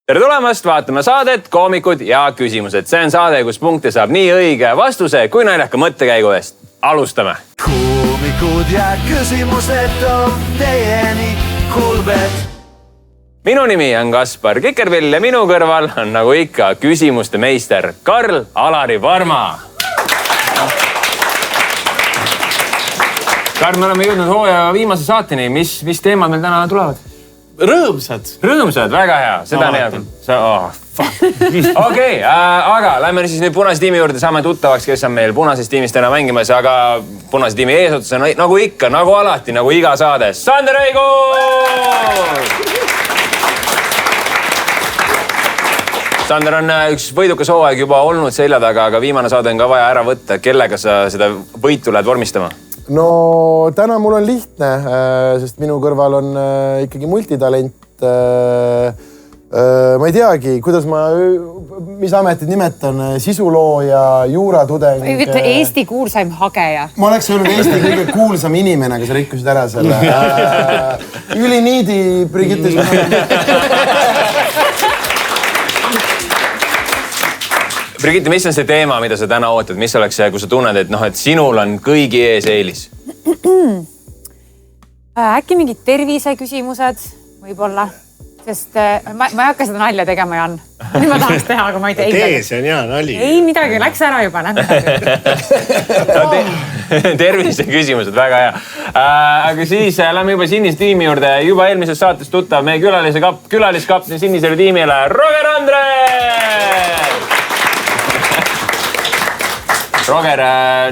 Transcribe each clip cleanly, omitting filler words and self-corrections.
Tere tulemast vaatama saadet Koomikud ja küsimused. See on saade, kus punkte saab nii õige vastuse kui naljaka mõttekäigu eest. Alustame. Koomikud ja küsimused on teieni kulbed. Minu nimi on Kaspar Kikervill ja minu kõrval on nagu ikka küsimuste meister Karl-Alari Varma. Karl, me oleme jõudnud hooaja viimase saateni. Mis teemad meil täna tulevad? Rõõmsad, väga hea, seda on hea. Okei, aga lähme siis nüüd punase tiimi juurde, saame tuttavaks, kes on meil punases tiimist täna mängimas, aga punase tiimi eesotus on nagu ikka, nagu alati, nagu iga saade. Sander Õigus! Sander on üks võidukas hooaeg juba olnud selja taga, aga viimane saade on ka vaja ära võtta. Kellega sa seda võitu lähed vormistama? No täna mul on lihtne, sest minu kõrval on ikkagi multitalent. Ma ei teagi, mis ametid nimetan, sisulooja, juuratudeng. Ütle Eesti kuulsaim hageja. Ma oleks öelnud Eesti kõige kuulsam inimene, aga sa rikkusid ära selle. Üliniidi Brigitte. Brigitte, mis on see teema, mida sa täna ootad? Mis oleks see, kui sa tunned, et sinul on kõigi ees eelis? Äkki mingid terviseküsimused võib-olla, sest ma ei hakka seda nalja tegema, Jan. Nüüd ma tahaks teha, aga ma ei tee. Tee, see on hea nali. Ei midagi, läks ära juba. Terviseküsimused, väga hea. Aga siis lähme juba Sinise tiimi juurde. Juba eelmises saates tuttav meie külaliskapten Sinisele tiimile Roger Andre! Roger,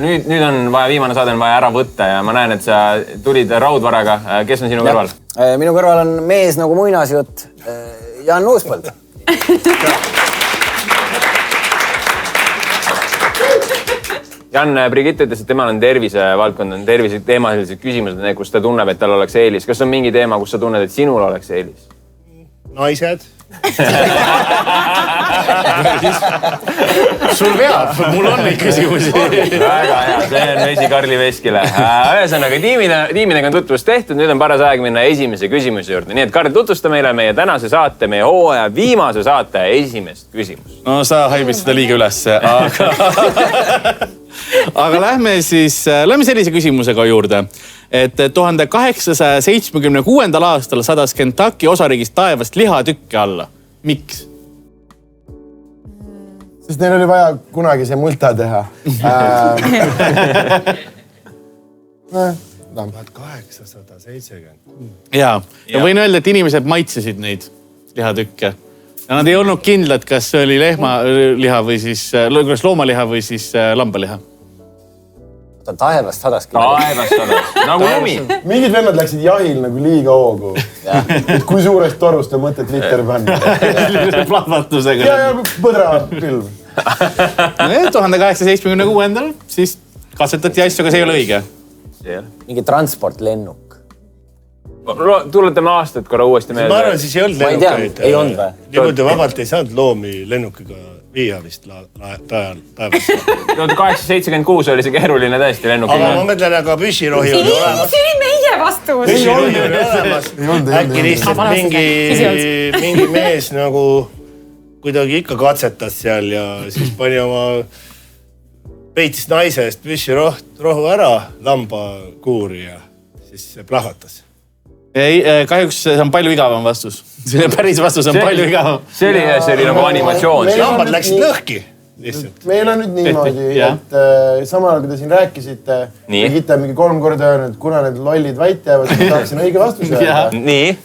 nüüd on vaja, viimane saade on vaja ära võtta ja ma näen, et sa tulid raudvaraga. Kes on sinu kõrval? Minu kõrval on mees nagu muinasjutt, Jan Uuspõld. Jan, Brigitte ütles, et temal on tervisevaldkond, on terviseteemalised küsimused, kus ta tunneb, et tal oleks eelis. Kas on mingi teema, kus sa tunned, et sinul oleks eelis? Naised. Sul veab, mul on neid küsimusi. Väga hea, see on Vesi Karli Veskile. Ühesõnaga, tiimidega on tutvust tehtud, nüüd on paras aeg minna esimese küsimuse juurde. Nii et Karl, tutvusta meile meie tänase saate, meie hooaja viimase saate esimest küsimust. No sa haibid seda liiga ülesse, aga lähme sellise küsimusega juurde. Et 1876. aastal sadas Kentucky osariigist taevast lihatükke alla. Miks? Sest neil oli vaja kunagi see multa teha. 1870. Ja võin öelda, et inimesed maitsesid neid lihatükke. Ja nad ei olnud kindlad, kas see oli lehmaliha või siis loomaliha või siis lambaliha. Taevast sadaski. Taevast sadas, nagu lumi. Mingid vennad läksid jahil nagu liiga hoogu. Et kui suurest torust on mõtet liter panna. Plahvatusega. Ja põdra pilv. 1876. Siis katsetati asju, aga see ei ole õige. Mingi transportlennuk. Tuletame aastat korra uuesti meelde. Ma arvan, siis ei olnud lennukeid. Ma ei tea, ei olnud või? Niimoodi vabalt ei saanud loomi lennukiga viia vist taevast. 1876 oli see keeruline tõesti lennukiga. Aga ma mõtlen, aga püssirohi oli olemas. See oli meie vastus. Püssirohi oli olemas. Äkki lihtsalt mingi mees nagu kuidagi ikka katsetas seal ja siis pani oma peitis naise eest püssirohu ära lambakuuri ja siis plahvatas. Ei, kahjuks see on palju igavam vastus. See päris vastus on palju igavam. See oli nagu animatsioon. Lambad läksid lõhki lihtsalt. Meil on nüüd niimoodi, et samal ajal, kui te siin rääkisite, Brigitte mingi 3 korda öelnud, kuna need lollid vait jäävad, siis tahaksin õige vastuse öelda. Nii,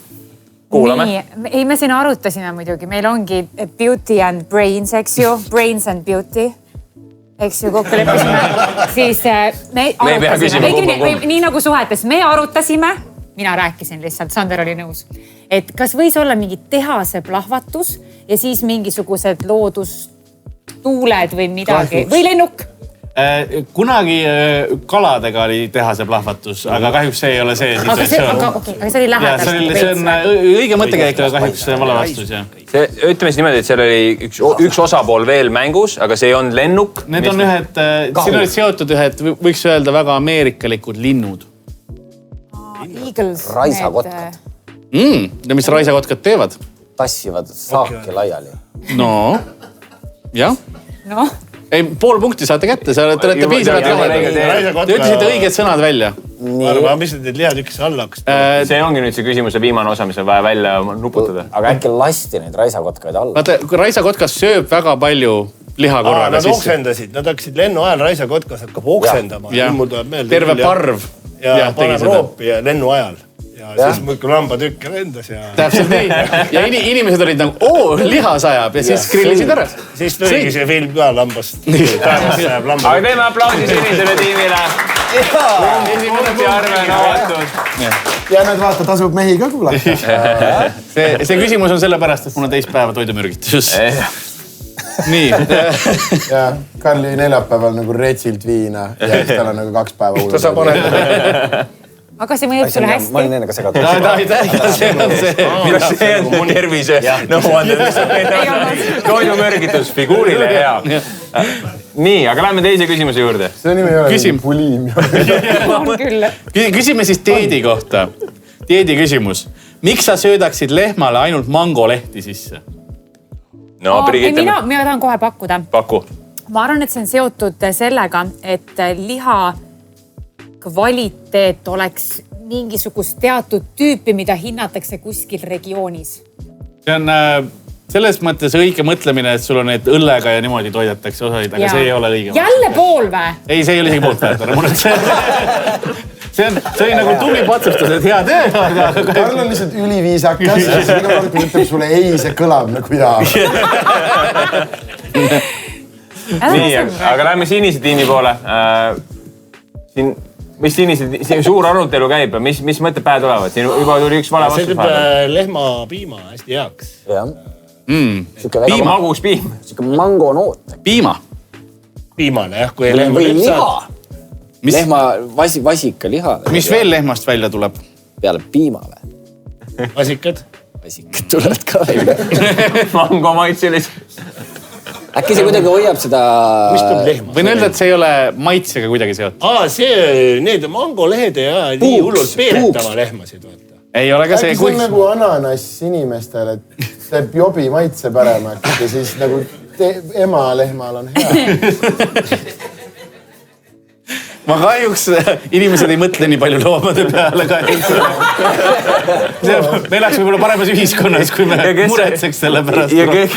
kuulame. Ei, me siin arutasime muidugi. Meil ongi beauty and brains, eks ju? Brains and beauty. Eks ju, kokku leppisime. Siis me arutasime. Nii nagu suhetes, me arutasime. Mina rääkisin lihtsalt, Sander oli nõus. Et kas võis olla mingi tehase plahvatus ja siis mingisugused loodustuuled või midagi? Või lennuk? Kunagi kaladega oli tehase plahvatus, aga kahjuks see ei ole see situatsioon. Aga see oli lähedalt. See on õige mõttekäik, aga kahjuks vale vastus. Ütleme siis niimoodi, et seal oli üks osapool veel mängus, aga see ei olnud lennuk. Need on siin olid seotud ühed, võiks öelda, väga ameerikalikud linnud. Eagles. Raisakotkad. Ja mis raisakotkad teevad? tassivad saaki laiali. No, jah. Noh. Ei, pool punkti saate kätte, te olete piisavalt lahedad. Te ütlesite õiged sõnad välja. Arva, mis need lihatükis alla hakkas? See ongi nüüd see küsimuse viimane osa, mis on vaja välja nuputada. Aga äkki lasti neid raisakotkaid alla? Vaata, kui raisakotkas sööb väga palju liha korraga sisse. Nad oksendasid, nad hakkasid lennu ajal raisakotkas hakkab oksendama. Terve parv. Ja paneb roopi ja lennu ajal. Ja siis muidugi lambatükk lendas ja... Täpselt nii. Ja inimesed olid nagu, liha sajab ja siis grillisid ära. Siis tuligi see film ka lambast. Aga teeme aplausi sinisele tiimile. Punkti arve on avatud. Ja nüüd vaata, tasub mehi ka kuulata. See küsimus on sellepärast, et mul on teist päeva toidumürgitus. Nii. Ja Karli neljapäeval nagu retsilt viina ja siis tal on nagu 2 päeva ulle. Ta saab paneda. Aga see mõjub sulle hästi. Ma olin enne ka segatud. See on see. See on tervise nõuanded. Toidumürgitus figuurile hea. Nii, aga lähme teise küsimuse juurde. See nimi ei ole bulimia. Küsime siis dieedi kohta. Dieedi küsimus. Miks sa söödaksid lehmale ainult mangolehti sisse? Mina tahan kohe pakkuda. Paku. Ma arvan, et see on seotud sellega, et liha kvaliteet oleks mingisugust teatud tüüpi, mida hinnatakse kuskil regioonis. See on selles mõttes õige mõtlemine, et sul on need õllega ja niimoodi toidetakse osaid, aga see ei ole õige. Jälle pool või? Ei, see ei ole isegi poolt väärtara. See oli nagu tubli patsustus, et hea töö. Karl on lihtsalt üliviisakas ja siis iga kord ütleb sulle ei, see kõlab nagu jaa. Nii, aga lähme sinise tiimi poole. Mis siin suur arutelu käib ja mis mõtted pähe tulevad? Siin juba tuli üks vale vastus. See teeb lehmapiima hästi heaks. Jah. Piima, magus piim. Siuke mangonoot. Piima. Piimale, jah, kui lehma või liha. Lehma vasika liha. Mis veel lehmast välja tuleb? Peale piimale. Vasikad? Vasikad tulevad ka välja. Mango maitselis. Äkki see kuidagi hoiab seda... Mis tuleb lehma? Võin öelda, et see ei ole maitsega kuidagi seotud. Need mangolehed ja nii hullult peeretama lehmasid. Ei ole ka see... Äkki see on nagu ananas inimestele, et teeb jobi maitse paremaks ja siis nagu ema lehmal on hea. Ma kahjuks inimesed ei mõtle nii palju loomade peale kahjuks. Me elaks võib-olla paremas ühiskonnas, kui me muretseks selle pärast. Ja kes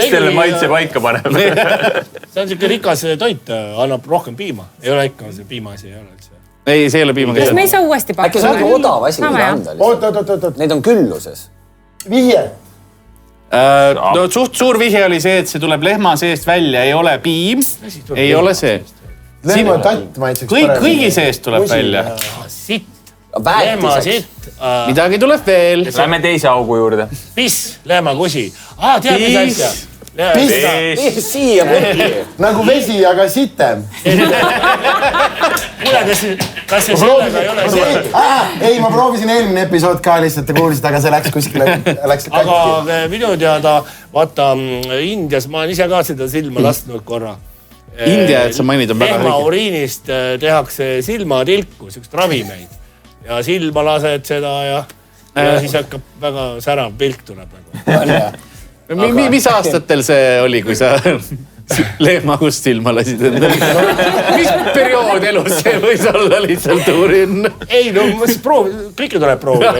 selle maitse paika paneb. See on siuke rikas toit, annab rohkem piima. Ei ole ikka see piimaasi ei ole üldse. Ei, see ei ole piima. Kas me ei saa uuesti pakkuda? Äkki see ongi odav asi, mida anda? Oot. Neid on külluses. Vihje. No suht suur vihje oli see, et see tuleb lehma seest välja. Ei ole piim, ei ole see. Lehma tatt maitseks parem. Kõigi seest tuleb välja. Sitt. Lehma sitt. Midagi tuleb veel. Lähme teise augu juurde. Piss, lehma kusi. Tead mis asja? Piss siia purki. Nagu vesi, aga sitem. Kuule, kas see sellega ei ole see? Ei, ma proovisin eelmine episood ka lihtsalt, te kuulsid, aga see läks kuskile. Aga minu teada, vaata Indias, ma olen ise ka seda silma lasknud korra. India, et sa mainid, on väga lehma uriinist tehakse silmatilku, siukest ravimeid. Ja silma lased seda ja siis hakkab väga särav pilk tuleb. Mis aastatel see oli, kui sa lehmagust silma lasid endale? Mis periood elus see võis olla lihtsalt uurin? Ei, no kõike tuleb proovida.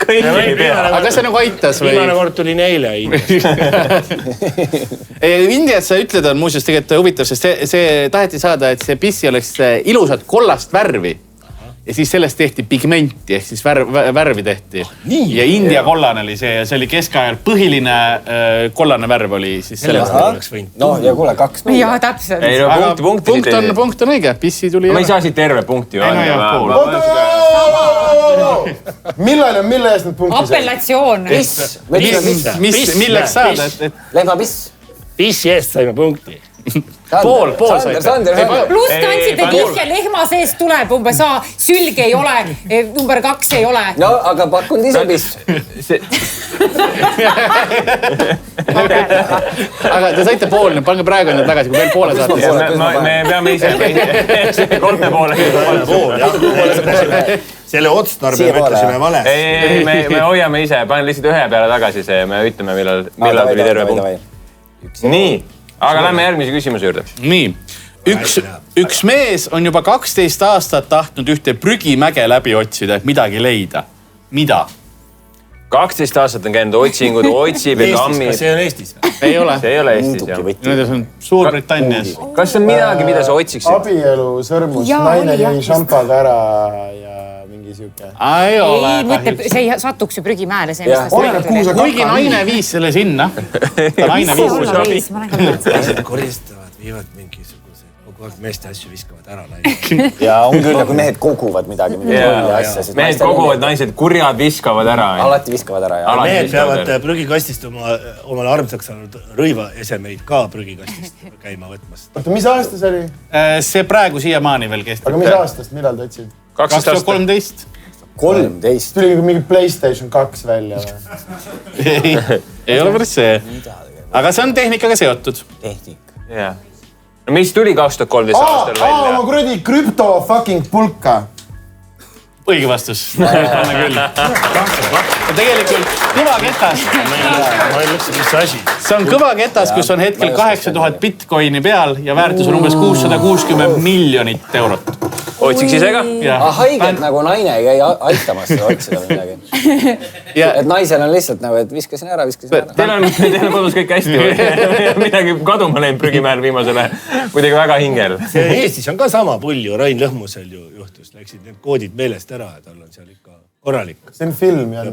Kõike ei pea. Aga see nagu aitas või? Viimane kord tuli neile Indias sa ütled on muuseas tegelikult huvitav, sest see taheti saada, et see pissi oleks ilusat kollast värvi. Ja siis sellest tehti pigmenti, ehk siis värvi tehti. Ja India kollane oli see ja see oli keskajal põhiline kollane värv oli siis sellest. No ja kuule, 2. Jaa, täpselt. Ei, no punkt on õige, pissi tuli. Ma ei saa siit terve punkti ju. Millal on mille eest need punktid? Apellatsioon. Milleks saada? Lehma piss. Pissi eest saime punkti. Pool saite. Pluss te andsite vihje lehma sees tuleb umbes sülge ei ole, number 2 ei ole. No, aga pakkunud ise piss. aga te saite pool, pange praegu endale tagasi, kui veel poole saate. Me peame ise 3 poole. Selle otstarbe me ütlesime vale. Ei, me hoiame ise, panen lihtsalt ühe peale tagasi see, me ütleme, millal tuli terve punkt. Nii, aga lähme järgmise küsimuse juurde. Nii, üks mees on juba 12 aastat tahtnud ühte prügimäge läbi otsida, et midagi leida. Mida? 12 aastat on käinud otsingud, otsib ja kammib. See on Eestis? Ei ole. See ei ole Eestis, jah. Need on Suurbritannias. Kas on midagi, mida sa otsiksid? Abielu sõrmus, naine jõi šampaga ära ja mingi siuke. Ei ole. See ei satuks ju prügimäele. Kuigi naine viis selle sinna. Naine viis. Koristavad, viivad mingisuguse, kogu aeg meeste asju viskavad ära. Ja on küll, kui mehed koguvad midagi. Mehed koguvad, naised kurjad viskavad ära. Alati viskavad ära. Mehed peavad prügikastist omale armsaks saanud rõivaesemeid ka prügikastist käima võtmast. Oota, mis aasta see oli? See praegu siiamaani veel kestab. Aga mis aastast, millal ta otsid? 2013. 13. Tuli mingi PlayStation 2 välja või? Ei ole päris see. Aga see on tehnikaga seotud. Tehnika. Jah. No mis tuli 2013 aastal välja? Ma kuradi krüpto fucking pulka. Õige vastus. Tegelikult kõvaketas. Ma ei mõtlesin, mis asi. See on kõvaketas, kus on hetkel 8000 bitcoini peal ja väärtus on umbes 660 miljonit eurot. Otsiks ise ka? Haiget nagu naine ei käi aitamas seda otsida midagi. Et naisel on lihtsalt nagu, et viskasin ära. Teil on kodus kõik hästi või? Midagi kaduma läinud prügimäel viimasele kuidagi väga hingel. Eestis on ka sama pull ju, Rain Lõhmusel ju juhtus. Läksid need koodid meelest ära, et tal on seal ikka korralik. See on film jälle.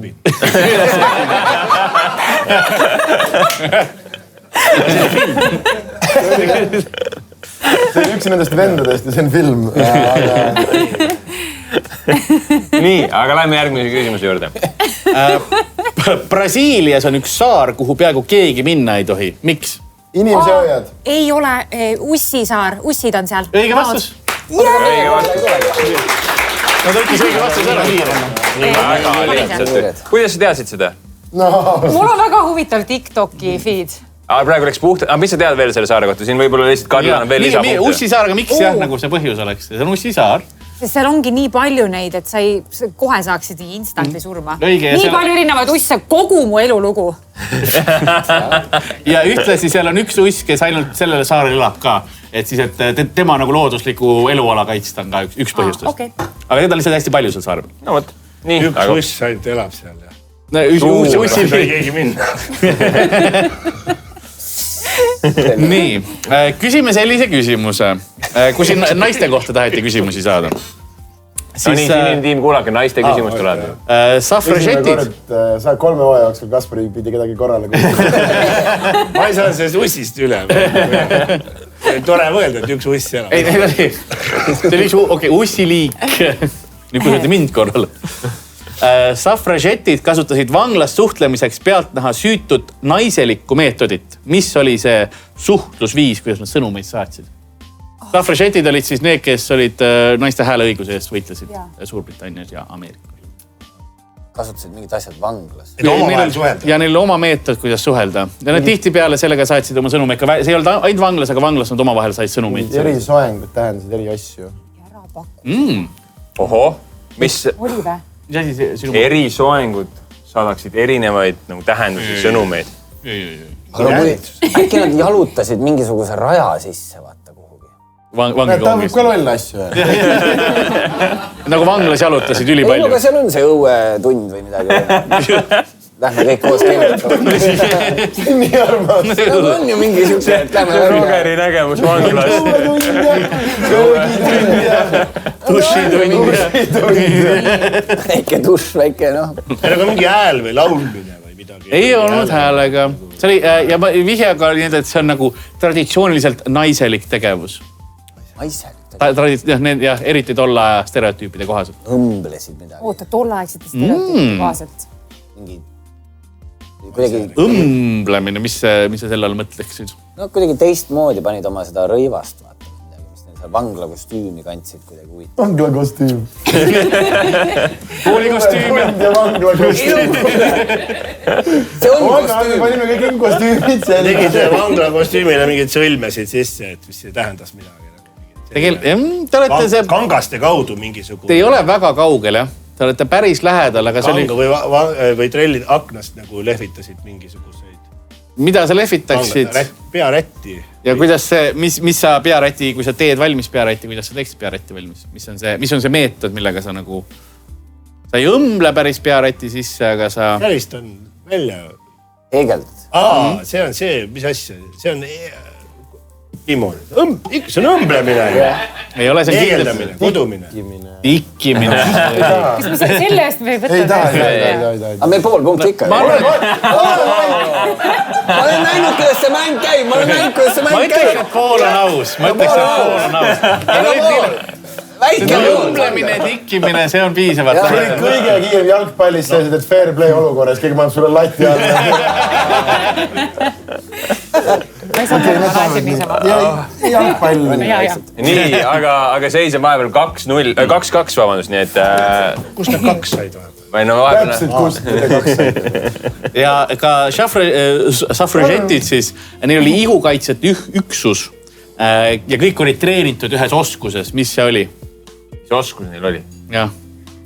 See on üks nendest vendadest ja see on film. Nii, aga lähme järgmise küsimuse juurde. Brasiilias on üks saar, kuhu peaaegu keegi minna ei tohi. Miks? Inimsööjad. Ei ole Ussisaar, Ussid on seal. Õige vastus. Õige vastus. No ta ütles õige vastus ära. Väga lihtsalt. Kuidas sa teadsid seda? Mul on väga huvitav TikToki feed. Praegu läks puht... Mis sa tead veel selle saare kohta? Siin võib-olla lihtsalt Karl on veel lisapunkte. Ussisaar, aga miks jah, nagu see põhjus oleks? See on Ussisaar. Sest seal ongi nii palju neid, et sa kohe saaksid instantly surma. Nii palju erinevaid usse, kogu mu elulugu. Ja ühtlasi seal on üks uss, kes ainult sellele saarel elab ka. Et siis, et tema nagu loodusliku eluala kaitsta on ka üks põhjustus. Aga teda on lihtsalt hästi palju seal saarel. No võt. Üks uss ainult elab seal. Ussil ei keegi minna. Nii, küsime sellise küsimuse. Kui siin naiste kohta taheti küsimusi saada. No nii, siin tiim kuulake, naiste küsimus tuleb. Safražetid. Sa 3 hooaja jooksul Kaspari pidi kedagi korrale kuulata. Ma ei saa sellest ussist üle. Tore mõelda, et üks uss elab. Ei, see oli ussiliik. Nüüd kui saate mind korrale. Safražetid kasutasid vanglas suhtlemiseks pealtnäha süütut naiselikku meetodit. Mis oli see suhtlusviis, kuidas nad sõnumeid saatsid? Safražetid olid siis need, kes olid naiste hääleõiguse eest võitlesid Suurbritannias ja Ameerikas. Kasutasid mingid asjad vanglas. Ja neil oma meetod, kuidas suhelda. Ja nad tihti peale sellega saatsid oma sõnumeid. See ei olnud ainult vanglas, aga vanglas nad omavahel said sõnumeid. Eri soengud tähendasid eri asju. Oho, mis... Oli vä? Eri soengud saadaksid erinevaid tähendusi sõnumeid. Äkki nad jalutasid mingisuguse raja sisse, vaata kuhugi. Ta võib ka loll asju. Nagu vanglas jalutasid üli palju. Ei, aga seal on see õuetund või midagi. Lähme kõik koos keeletama. Nii armas. On ju mingi siukse... Rogeri nägemus vanglas. Väike dušš, väike noh. Meil on ka mingi hääl või laulmine või midagi. Ei olnud häälega. See oli, ja vihjaga oli nii, et see on nagu traditsiooniliselt naiselik tegevus. Naiselik? Jah, eriti tolle aja stereotüüpide kohaselt. Õmblesid midagi. Oota, tolleaegsete stereotüüpide kohaselt. Mingi... Õmblemine, mis sa selle all mõtleksid? No kuidagi teistmoodi panid oma seda rõivast, vaata. vangla kostüümi kandsid kuidagi huvitav. Vangla kostüüm. Kooli kostüüm ja vangla kostüüm. See on kostüüm. Panime kõik kostüümid seal. Tegid vangla kostüümile mingeid sõlmesid sisse, et mis see tähendas midagi. Te olete see... Kangaste kaudu mingisugune. Te ei ole väga kaugel, jah. Te olete päris lähedal, aga see oli... Või trellid aknast nagu lehvitasid mingisuguseid. Mida sa lehvitaksid? Pearätti. Ja kuidas see, mis sa pearätti, kui sa teed valmis pearätti, kuidas sa teeksid pearätti valmis? Mis on see meetod, millega sa nagu... Sa ei õmble päris pearätti sisse, aga sa... Järist on välja. Heegelt. See on see, mis asja? See on... Timon. See on õmblemine. Ei ole see heegeldamine, kodumine. Tikkimine. Kas me selle eest me ei võtta? Ei taha. Aga meil pool punkti ikka. Ma olen näinud, kuidas see mäng käib. Ma ütleks, et pool on aus. Väike õmblemine, tikkimine, see on piisavalt. Kõige kiirem jalgpallis sellised, et fair play olukorras. Keegi paneb sulle latti alla. Ma ei saa tagasi niisama. Jalgpall. Nii, aga seis on vahepeal 2-2, vabandust, nii et... Kust nad 2 said vahepeal? Või no vahepeal... Täpselt kust need 2 said. Ja ka Suffragetid siis, neil oli ihukaitset üksus ja kõik olid treenitud ühes oskuses. Mis see oli? Mis oskus neil oli? Jah,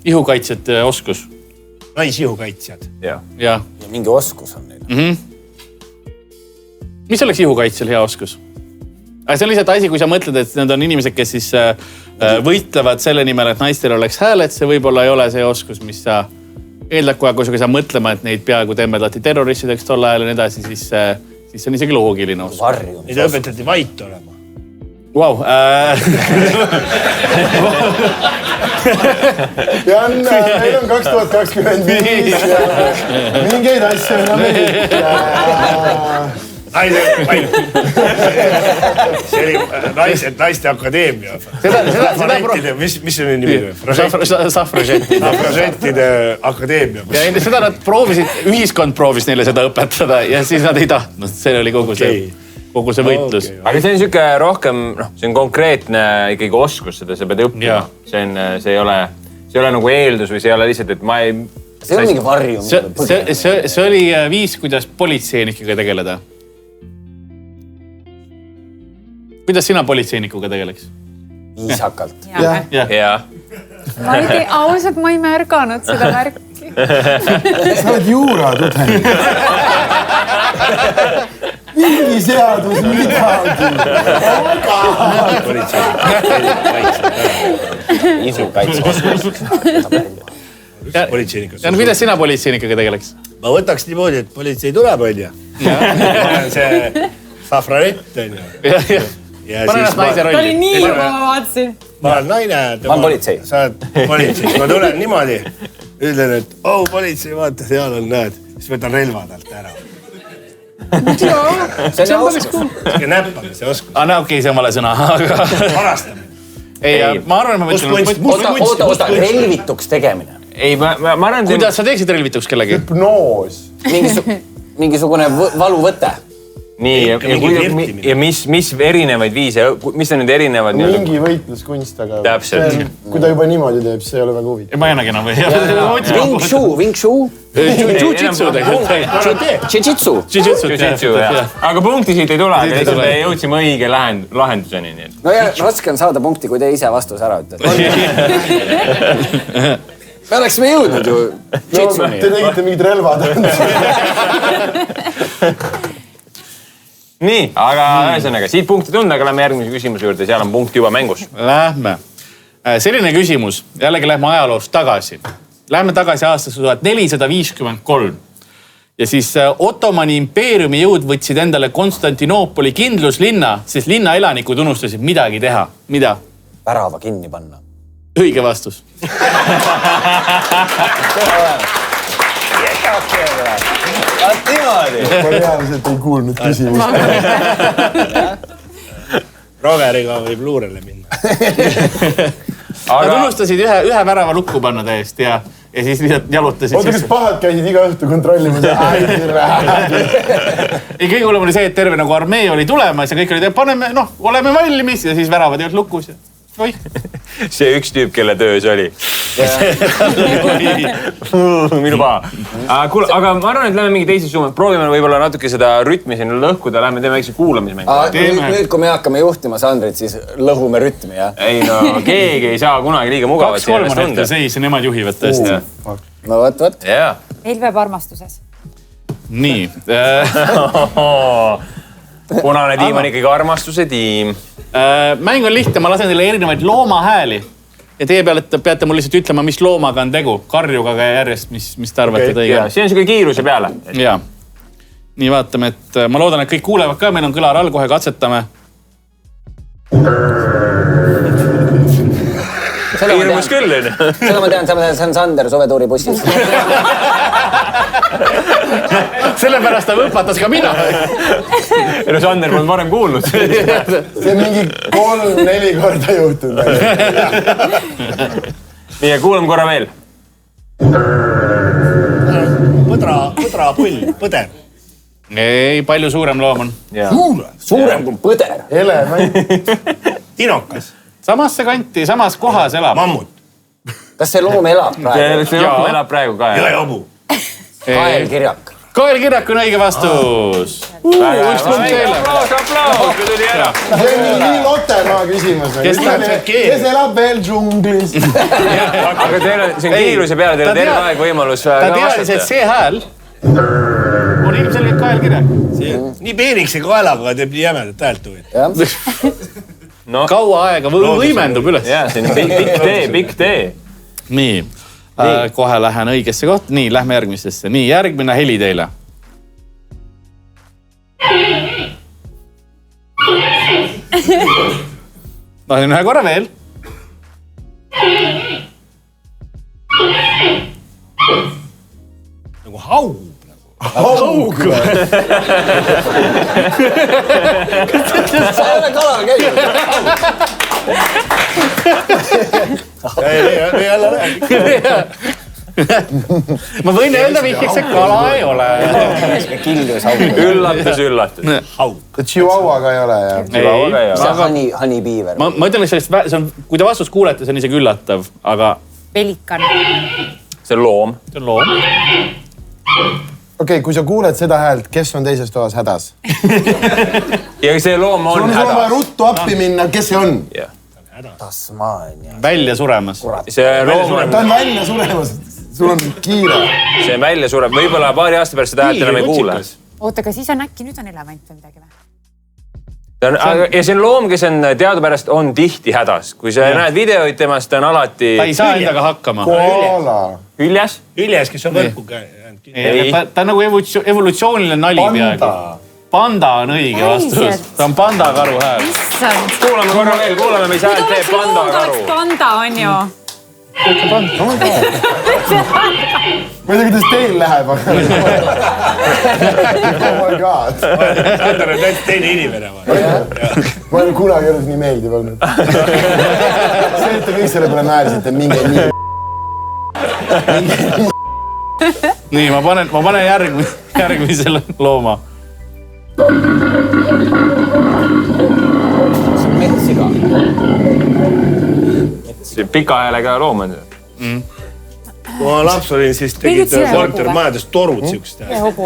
ihukaitset oskus. Naisihukaitsjad. Ja. Mingi oskus on neil. Mis oleks ihukaitsel hea oskus? See on lihtsalt asi, kui sa mõtled, et need on inimesed, kes siis võitlevad selle nimel, et naistel oleks hääled. See võib-olla ei ole see oskus, mis sa eeldad kohe, kui sa mõtlema, et neid peaaegu tembedati terroristideks tol ajal ja nii edasi, siis see on isegi loogiline oskus. Varju. Neid õpetati vait olema. Wow. Jan, meil on 2025 ja mingeid asju enam ei. See oli naiste akadeemia. Mis see nimi oli? Safražettide akadeemia. Ja seda nad proovisid, ühiskond proovis neile seda õpetada ja siis nad ei tahtnud. See oli kogu see võitlus. Aga see on siuke rohkem, see on konkreetne ikkagi oskus, seda sa pead õppima. See ei ole nagu eeldus või see ei ole lihtsalt, et ma ei... See on mingi varju. See oli viis, kuidas politseinikega tegeleda. Kuidas sina politseinikuga tegeleks? Viisakalt. Jaa. Ma ei tea, ausalt ma ei märganud seda märki. Sa oled juura tudeng. Mingi seadus, midagi. Politseinikust. Ja kuidas sina politseinikega tegeleks? Ma võtaks niimoodi, et politsei tuleb, on ju. Ma olen see safranett, on ju. Pane ennast naise rolli. Ta oli nii juba, ma vaatasin. Ma olen naine. Ma olen politsei. Sa oled politsei. Ma tulen niimoodi. Ütlen, et politsei, vaata, seal on, näed. Siis võtan relvad alt ära. See on oskus. See näppame, see oskus. Okei, see on vale sõna. Varastamine. Ei, ma arvan, ma mõtlen... Oota, relvituks tegemine. Ei, ma arvan... Kuidas sa teeksid relvituks kellegi? Hüpnoos. Mingisugune valuvõte. Nii, ja mis erinevaid viise, mis on need erinevad... Mingi võitluskunst, aga... Täpselt. Kui ta juba niimoodi teeb, see ei ole väga huvitav. Ma ei annagi enam või? Wing Chun. Jiu-jitsu tegelikult. Jiu-jitsu. Aga punkti siit ei tule, aga me jõudsime õige lahenduseni. No ja raske on saada punkti, kui te ise vastuse ära ütlete. Me oleksime jõudnud ju jiu-jitsuni. Te tegite mingid relvad. Nii, aga ühesõnaga, siit punkti tunda, aga lähme järgmise küsimuse juurde, seal on punkt juba mängus. Lähme. Selline küsimus, jällegi lähme ajaloost tagasi. Lähme tagasi aastasse 1453. Ja siis Ottomani impeeriumi jõud võtsid endale Konstantinoopoli kindluslinna, sest linna elanikud unustasid midagi teha. Mida? Värava kinni panna. Õige vastus. Ma reaalselt ei kuulnud küsimust. Rogeriga võib luurele minna. Nad unustasid ühe värava lukku panna täiesti ja ja siis lihtsalt jalutasid. Oota, kas pahad käisid iga õhtu kontrollimas? Ei, kõige hullem oli see, et terve nagu armee oli tulemas ja kõik olid, paneme, oleme valmis ja siis väravad jäävad lukus. Oi. See üks tüüp, kelle töö see oli. Minu paha. Aga ma arvan, et lähme mingi teise suuma. Proovime võib-olla natuke seda rütmi siin lõhkuda. Lähme teeme väikse kuulamismängu. Nüüd, kui me hakkame juhtima Sandrit, siis lõhume rütmi, jah? Ei no, keegi ei saa kunagi liiga mugavat. 2-3 on ette seis ja nemad juhivad tõesti. No võt. Meil peab armastuses. Nii. Punane tiim on ikkagi armastuse tiim. Mäng on lihtne, ma lasen teile erinevaid loomahääli. Ja teie peate mul lihtsalt ütlema, mis loomaga on tegu. Karjuga ka järjest, mis te arvate õige. See on siuke kiiruse peale. Jaa. Nii vaatame, et ma loodan, et kõik kuulevad ka. Meil on kõlar all, kohe katsetame. Hirmus küll, on. Seda ma tean, see on Sander Sovetuuri bussis. Sellepärast ta õpatas ka mina. No Sander polnud varem kuulnud. See on mingi 3-4 korda juhtunud. Nii, kuulame korra veel. Põdra pull, põder. Ei, palju suurem loom on. Suurem kui põder. Elevant. Tinokas. Samasse kanti, samas kohas elab. Mammut. Kas see loom elab praegu? See loom elab praegu ka. Jõehobu. Kaelkirjak. Kaelkirjak on õige vastus. Aplaus, kui tuli ära. See on nii Lottemaa küsimus. Kes elab veel džunglis? Aga see on kiiruse peale, teil on terve aeg võimalus ta teadis, et see hääl on ilmselgelt kaelkirjak. Nii peenikse kaelaga teeb nii jämedat häält huvit. Kaua aega võimendub üles. Jaa, see on pikk tee. Nii, kohe lähen õigesse kohta. Nii, lähme järgmisesse. Nii, järgmine heli teile. Lasin ühe korra veel. Nagu haug. Haug. Sa ei ole kalal käinud. Ei jälle räägi. Ma võin öelda vihjeks, et kala ei ole. Kildus haug. Üllatus. Haug. Chihuahua ka ei ole. Honey beaver. Ma ütlen, et kui te vastust kuulete, see on isegi üllatav, aga... Pelikan. See on loom. See on loom. Okei, kui sa kuuled seda häält, kes on teises toas hädas? Ja see loom on hädas. Sul on vaja ruttu appi minna, kes see on? Tasmaania. Välja suremas. See loom on... Ta on välja suremas. Sul on kiire. See on välja sureb. Võib-olla paari aasta pärast seda häält enam ei kuule. Oota, aga siis on äkki nüüd on elevant või midagi või? Ja see on loom, kes on teadupärast on tihti hädas. Kui sa näed videoid temast, ta on alati... Ta ei saa endaga hakkama. Koala. Hüljes? Hüljes, kes on võrku käinud. Ta on nagu evolutsiooniline nali peagi. Panda on õige vastus. Ta on pandakaru hääl. Issand. Kuulame korra veel, kuulame, mis hääl teeb pandakaru. Panda on ju. Ma ei tea, kuidas teil läheb, aga... Oh my god. Sander on täitsa teine inimene. Ma olen kunagi olnud nii meeldiv olnud. See, et te kõik selle peale naersite, minge nii... Nii, ma panen järgmisele looma. See on metssiga. See pika häälega loom on see. Kui ma laps olin, siis tegid kortermajades torud siukest häält.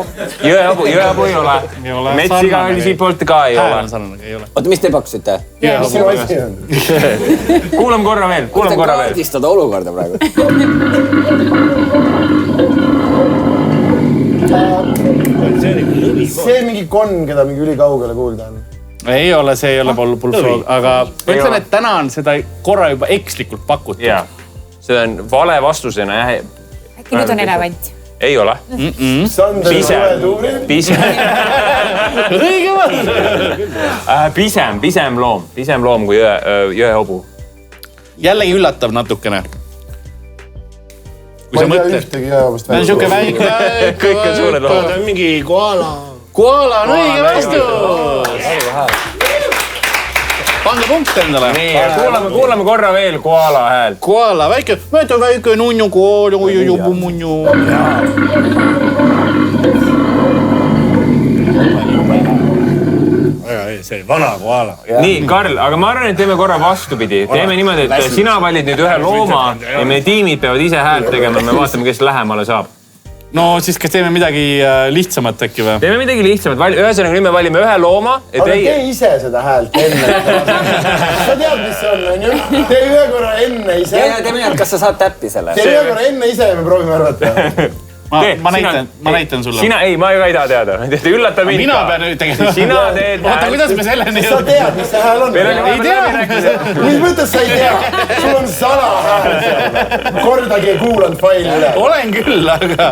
Jõehobu ei ole. Metsiga oli siit poolt ka ei ole. Oota, mis te pakkusite? Sinu asi on. Kuulame korra veel, kuulame korra veel. Kaardistada olukorda praegu. See mingi konn, keda mingi ülikaugele kuulda on. Ei ole, see ei ole pulsroog, aga ma ütlen, et täna on seda korra juba ekslikult pakutud. Jaa, see on vale vastusena jah. Äkki nüüd on elevant? Ei ole. Sander Sovetuuri. Õige vastus. Pisem loom kui jõehobu. Jällegi üllatav natukene. Ma ei tea ühtegi jõehobust välja. Siuke väike. Kõik on suured loomad. Ta on mingi koala. Koala on õige vastus. Pange punkt endale. Nii, kuulame korra veel koala häält. Koala, väike nunnu koala, munnu. See oli vana koala. Nii, Karl, aga ma arvan, et teeme korra vastupidi. Teeme niimoodi, et sina valid nüüd ühe looma ja meie tiimid peavad ise häält tegema. Me vaatame, kes lähemale saab. No siis kas teeme midagi lihtsamat äkki või? Teeme midagi lihtsamat. Ühesõnaga, nüüd me valime ühe looma. Aga tee ise seda häält enne. Sa tead, mis see on, ju? Tee ühe korra enne ise. Teeme nii, et kas sa saad täppi selle? Tee ühe korra enne ise ja me proovime arvata. Ma näitan sulle. Sina, ei, ma ei taha teada. Te üllata mind. Mina pean nüüd tegema. Sina teed häält. Oota, kuidas me selleni? Sa tead, mis see hääl on? Ei tea. Mis mõttes sa ei tea? Sul on salahääl seal. Kordagi ei kuulanud faili üle. Olen küll, aga...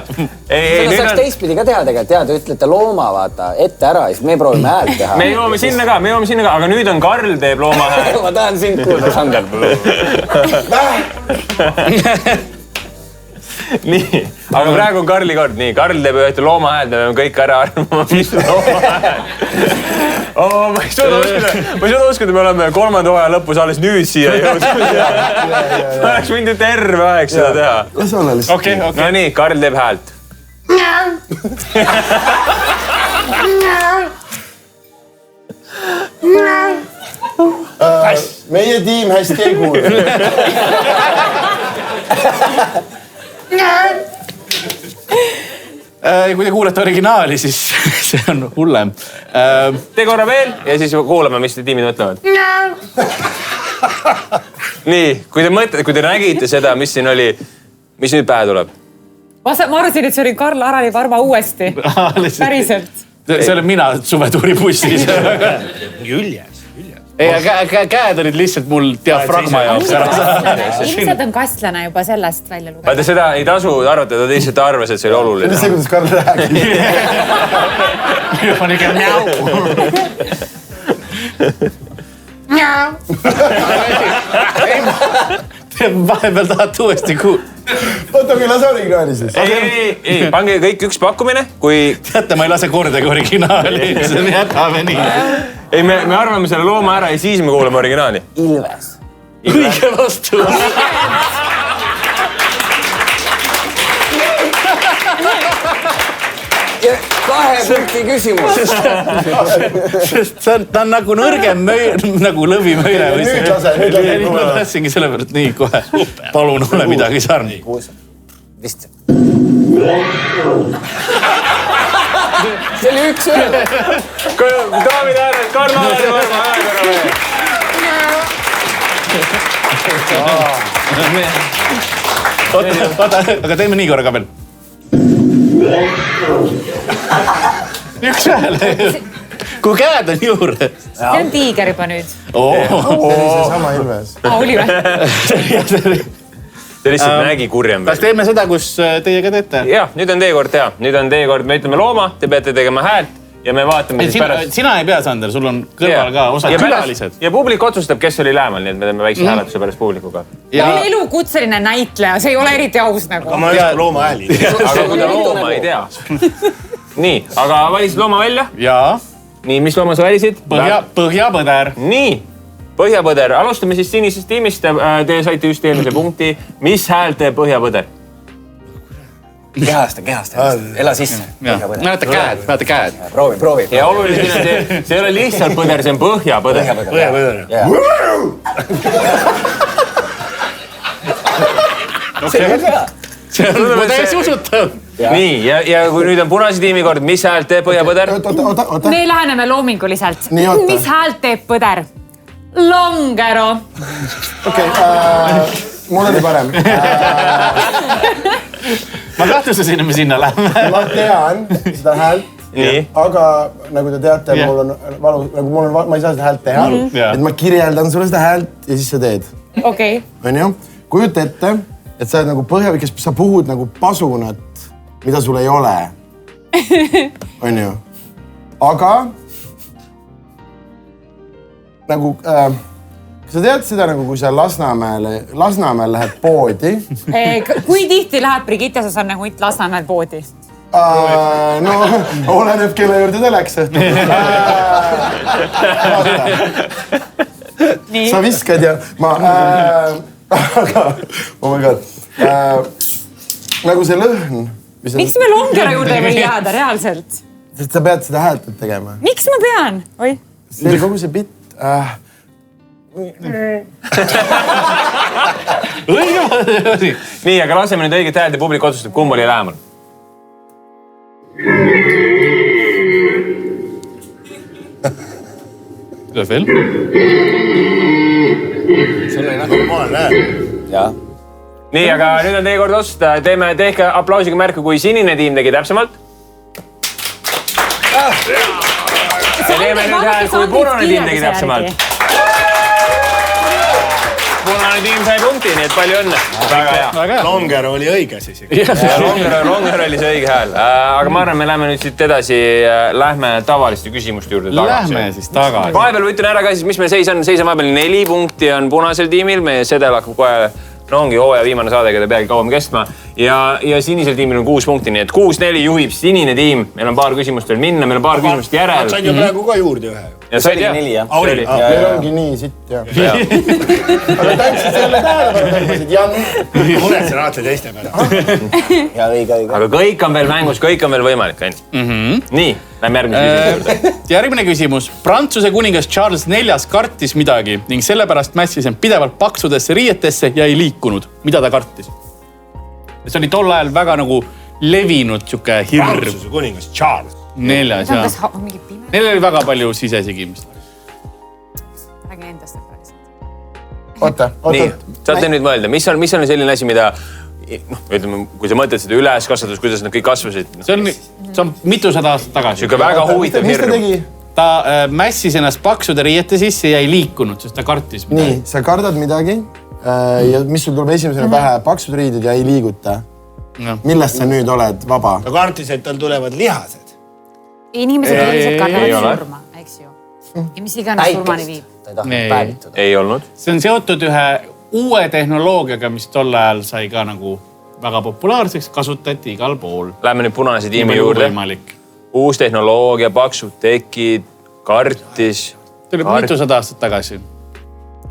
Seda saaks teistpidi ka teha tegelikult. Te ütlete looma, vaata, ette ära, siis me proovime häält teha. Me jõuame sinna ka, aga nüüd on Karl teeb looma hääl. Ma tahan sind kuulda, Sander. Nii, aga praegu on Karli kord. Nii, Karl teeb ühte looma hääl, me peame kõik ära arvama, mis looma hääl. Ma ei suuda uskuda, me oleme 3. hooaja lõpus alles nüüd siia jõudnud. Ma oleks võinud ju terve aeg seda teha. Las olla lihtsalt. Okei. No nii, Karl teeb häält. Meie tiim hästi ei kuule. Kui te kuulete originaali, siis see on hullem. Tee korra veel ja siis kuulame, mis te tiimid mõtlevad. Nii, kui te nägite seda, mis siin oli, mis nüüd pähe tuleb? Ma arvasin, et see oli Karl Arali Varma uuesti. Päriselt. See olen mina suvetuuribussis. Üljes. Käed olid lihtsalt mul diafragma jaoks ära. Ilmselt on kastlane juba sellest välja lugeda. Vaata, seda ei tasu arvata, ta lihtsalt arvas, et see oli oluline. See, kuidas Karl räägib. Ma niisugune vahepeal tahad uuesti Oota, kui lase originaali siis. Ei, pange kõik üks pakkumine, kui... Teate, ma ei lase kordagi originaali, see jätame nii. Ei, me arvame selle looma ära ja siis me kuuleme originaali. Ilves. Õige vastu. Ja 2 punkti küsimus. Sest ta on nagu nõrgem nagu lõvimöire. Nüüd lase. Ma tahtsingi selle pealt nii kohe. Palun ole midagi sarni. Vist. See oli 1-1. Daamid ja härrad, Karl Alari Varma Oota, aga teeme nii korra ka veel. 1 hääl. Kui käed on juures. See on tiiger juba nüüd. See sama Ilves. Oli või? Ta lihtsalt nägi kurjem. Kas teeme seda, kus teie ka teete? Jah, nüüd on teie kord teha. Nüüd on teie kord, me ütleme looma, te peate tegema häält ja me vaatame siis pärast. Sina ei pea, Sander, sul on kõrval ka osad külalised. Ja publik otsustab, kes oli lähemal, nii et me teeme väikse hääletuse pärast publikuga. Ma olen elukutseline näitleja, see ei ole eriti aus nagu. Aga ma just looma hääli. Aga kui ta looma ei tea. Nii, aga valisid looma välja? Jaa. Nii, mis looma sa valisid? Põhjapõder. Nii, Põhjapõder. Alustame siis sinisest tiimist. Te saite just eelmise punkti. Mis hääl teeb Põhjapõder? Kehasta. Ela sisse. Näete käed. Proovi. Ja oluline, see ei ole lihtsalt põder, see on Põhjapõder. Põhjapõder. See on hea. See on täiesti usutav. Nii, ja kui nüüd on punase tiimi kord, mis häält teeb Põhjapõder? Oota. Me läheneme loominguliselt. Nii, oota. Mis häält teeb põder? Longero. Okei, mul oli parem. Ma kahtlustasin, et me sinna läheme. Ma tean seda häält, aga nagu te teate, mul on valu, ma ei saa seda häält teha. Et ma kirjeldan sulle seda häält ja siis sa teed. Okei. On ju? Kujuta ette, et sa oled nagu põhjavikes, sa puhud nagu pasunat, mida sul ei ole. On ju? Aga nagu, kas sa tead seda nagu, kui sa Lasnamäel lähed poodi? Kui tihti läheb Brigitte Susanne Hunt Lasnamäel poodi? No, oleneb, kelle juurde ta läks. sa viskad ja ma aga oh my god nagu see lõhn. Miks me Longero juurde ei või jääda reaalselt? Sest sa pead seda häält tegema. Miks ma pean? Oi. See kogu see bitt. Nii, aga laseme nüüd õiget häält ja publik otsustab, kumb oli lähemal. Tuleb veel? Sul oli normaalne hääl. Jah. Nii, aga nüüd on teie kord otsustada. Tehke aplausiga märku, kui sinine tiim tegi täpsemalt. Ja teeme nüüd hääl, kui punane tiim tegi täpsemalt. Punane tiim sai punkti, nii et palju õnne. Väga hea. Longero oli õige siis. Longero oli see õige hääl. Aga ma arvan, me läheme nüüd siit edasi. Lähme tavaliste küsimuste juurde tagasi. Lähme siis tagasi. Vahepeal võtun ära ka siis, mis meil seis on. Seis on vahepeal 4 punkti on punasel tiimil. Meie sedel hakkab kohe, ongi hooaja viimane saade, keda peagi kauem kestma. Ja sinisel tiimil on 6 punkti, nii et 6-4 juhib sinine tiim. Meil on paar küsimust veel minna, meil on paar küsimust järel. Sain ju praegu ka juurde ühe. Ja see oligi 4, jah. Meil ongi nii sitt, jah. Aga täitsid selle tähelepanu, Jan. Mured sa raatad teiste peale. Ja õige. Aga kõik on veel mängus, kõik on veel võimalik. Nii, lähme järgmise küsimuse juurde. Järgmine küsimus. Prantsuse kuningas Charles IV kartis midagi ning sellepärast mässis end pidevalt paksudesse riietesse ja ei liikunud. Mida ta kartis? See oli tol ajal väga nagu levinud siuke hirm. Prantsuse kuningas Charles. 4, jah. Neil oli väga palju sisesigimist. Räägi endast päriselt. Oota. Nii, saate nüüd mõelda, mis on selline asi, mida, ütleme, kui sa mõtled seda üleskasvatus, kuidas nad kõik kasvasid. See on mitusada aastat tagasi. Siuke väga huvitav Mis ta hirm. tegi? Ta mässis ennast paksude riiete sisse ja ei liikunud, sest ta kartis midagi. Nii, sa kardad midagi ja mis sul tuleb esimesena pähe? Paksud riided ja ei liiguta. Millest sa nüüd oled vaba? Ta kartis, et tal tulevad lihased. Inimesed üldiselt kardavad surma, eks ju. Ja mis iganes surmani viib. Ta ei tahtnud päevituda. Ei olnud. See on seotud ühe uue tehnoloogiaga, mis tol ajal sai ka nagu väga populaarseks, kasutati igal pool. Lähme nüüd punase tiimi juurde. Uus tehnoloogia, paksud tekid, kartis. See oli mitusada aastat tagasi.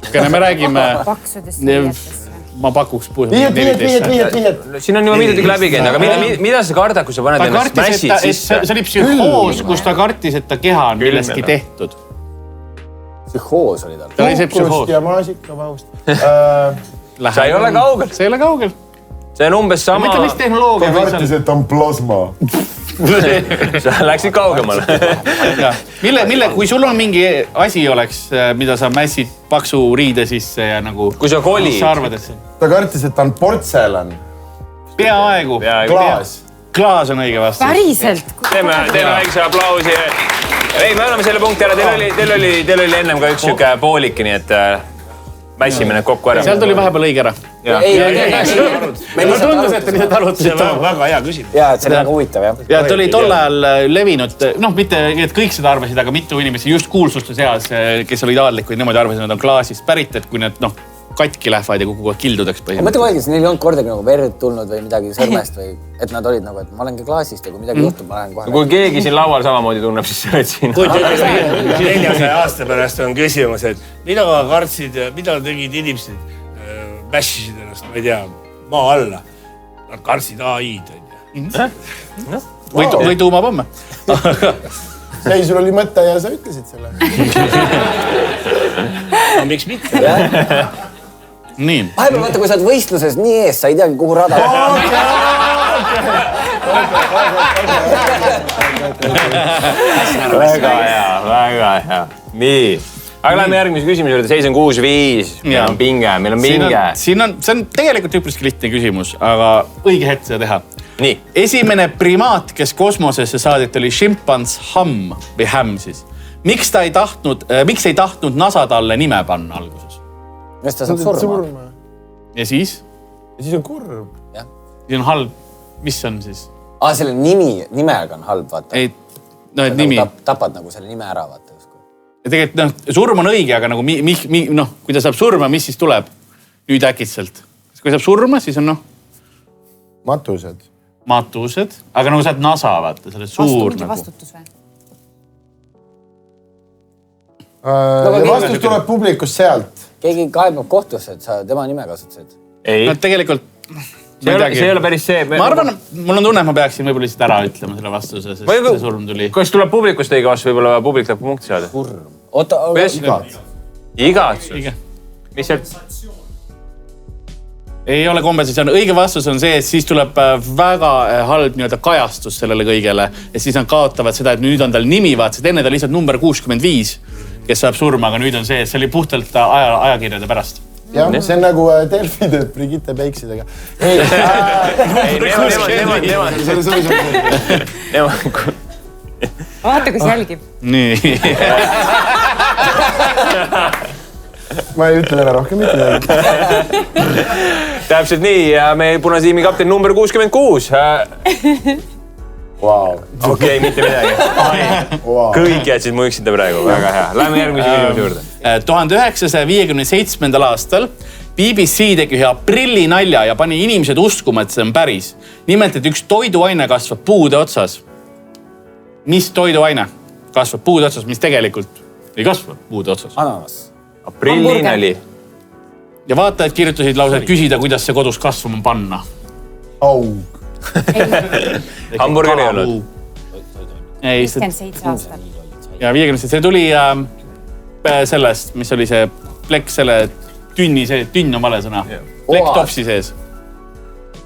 Me räägime... Paksudest riietesse. Ma pakuks Viied. Siin on juba midagi läbi käinud, aga mida sa kardad, kui sa paned ennast mässid sisse? See oli psühhoos, kus ta kartis, et ta keha on millestki tehtud. Psühhoos oli tal. Ta oli see psühhoos. Ja maasikavaust. Sa ei ole kaugel. See ei ole kaugel. See on umbes sama... Mitte mis tehnoloogia. Ta kartis, et on plasma. Sa läksid kaugemale. Kui sul on mingi asi oleks, mida sa mässid paksu riide sisse ja nagu... Kui sa kolid. Ta kartis, et ta on portselan. Peaaegu. Klaas. Klaas on õige vastus. Päriselt? Teeme väikse aplausi. Ei, me oleme selle punkti ära. Teil oli ennem ka üks siuke pooliki, nii et mässime need kokku ära. Seal tuli vahepeal õige ära. Meil tundus, et te lihtsalt arutasite. See on väga hea küsimus. Jaa, et see on väga huvitav, jah. Ja ta oli tol ajal levinud, mitte, et kõik seda arvasid, aga mitu inimesi just kuulsuste seas, kes olid aadlikud, niimoodi arvasid, nad on klaasist pärit, et kui need katki lähevad ja kukuvad kildudeks põhimõtteliselt. Mõtle kogu aeg, neil ei olnud kordagi nagu verd tulnud või midagi sõrmest või et nad olid nagu, et ma olengi klaasist ja kui midagi juhtub, ma lähen kohe. Kui keegi siin laual samamoodi tunneb, siis sa oled siin. 400 aasta pärast on küsimus, et mida kartsid, mida tegid inimesed, mässisid ennast, ma ei tea, maa alla. Nad kartsid AI-d. Või tuumapomme. Ei, sul oli mõte ja sa ütlesid selle. Miks mitte? Nii. Vahepeal vaata, kui sa oled võistluses nii ees, sa ei teagi, kuhu rada. Väga hea. Nii. Aga lähme järgmise küsimuse juurde. Seis on 6-5. Meil on pinge. See on tegelikult üpriski lihtne küsimus, aga õige hetk seda teha. Nii. Esimene primaat, kes kosmosesse saadeti, oli šimpans Hamm või Hämm siis. Miks ei tahtnud NASA talle nime panna alguses? Mis ta saab surma? Ja siis? Ja siis on kurb. Siis on halb. Mis on siis? Selle nimega on halb, vaata. Ei, et nimi. Tapad nagu selle nime ära, vaata. Ja tegelikult surm on õige, aga nagu kui ta saab surma, mis siis tuleb? Nüüd äkitselt. Kui saab surma, siis on matused. Aga nagu sa oled NASA, vaata. Sa oled suur nagu. Vastutus või? Ja vastus tuleb publikust sealt. Keegi kaebab kohtusse, et sa tema nime kasutasid. Ei. No tegelikult... See ei ole päris see. Ma arvan, mul on tunne, et ma peaksin võib-olla lihtsalt ära ütlema selle vastuse, sest see surm tuli. Kas tuleb publikust õige vastus, võib-olla publik tahab punkti saada? Igatsus. Mis sealt? Ei ole kompensatsioon. Õige vastus on see, et siis tuleb väga halb kajastus sellele kõigele. Ja siis nad kaotavad seda, et nüüd on tal nimi, vaatasid, enne ta lihtsalt number 65, kes saab surma, aga nüüd on see, et see oli puhtalt ajakirjade pärast. Jah, see on nagu Delfi tööd Brigitte Peiksidega. Vaata, kus jälgib. Nii. Ma ei ütle ära rohkem mitte. Täpselt nii ja meie punasiimi kapten number 66. Wow. Okei, mitte midagi. Kõik jätsid mu üksinda praegu, väga hea. Läheme järgmise küsimuse juurde. 1957. aastal BBC tegi ühe aprillinalja ja pani inimesed uskuma, et see on päris. Nimelt, et üks toiduaine kasvab puude otsas. Mis toiduaine kasvab puude otsas, mis tegelikult ei kasva puude otsas? Ananas. Aprillinali. Ja vaatajad kirjutasid lausa, et küsida, kuidas see kodus kasvama panna. Aug. Hamburger ei olnud. 57 aastat. Ja 57. See tuli sellest, mis oli see plek, selle tünni, see tünn on vale sõna. Plek topsi sees.